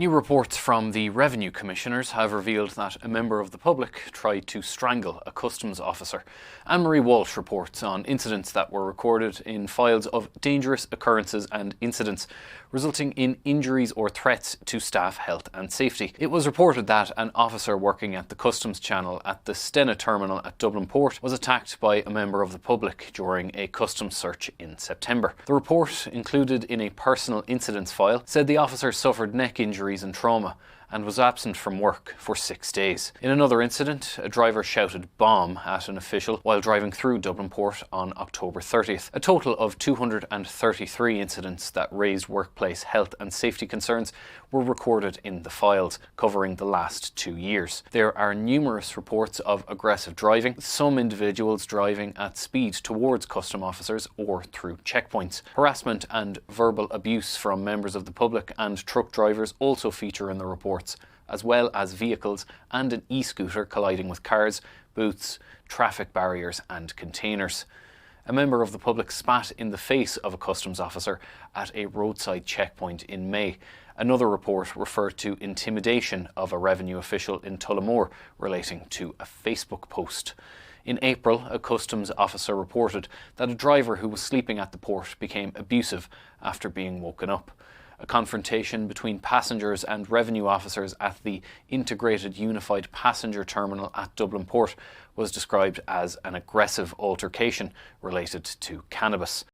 New reports from the Revenue Commissioners have revealed that a member of the public tried to strangle a customs officer. Anne-Marie Walsh reports on incidents that were recorded in files of dangerous occurrences and incidents, resulting in injuries or threats to staff health and safety. It was reported that an officer working at the customs channel at the Stena Terminal at Dublin Port was attacked by a member of the public during a customs search in September. The report, included in a personal incidents file, said the officer suffered neck injuries and trauma and was absent from work for 6 days. In another incident, a driver shouted "bomb" at an official while driving through Dublin Port on October 30th. A total of 233 incidents that raised workplace health and safety concerns were recorded in the files, covering the last 2 years. There are numerous reports of aggressive driving, with some individuals driving at speed towards custom officers or through checkpoints. Harassment and verbal abuse from members of the public and truck drivers also feature in the report, as well as vehicles and an e-scooter colliding with cars, booths, traffic barriers and containers. A member of the public spat in the face of a customs officer at a roadside checkpoint in May. Another report referred to intimidation of a revenue official in Tullamore relating to a Facebook post. In April, a customs officer reported that a driver who was sleeping at the port became abusive after being woken up. A confrontation between passengers and revenue officers at the Integrated Unified Passenger Terminal at Dublin Port was described as an aggressive altercation related to cannabis.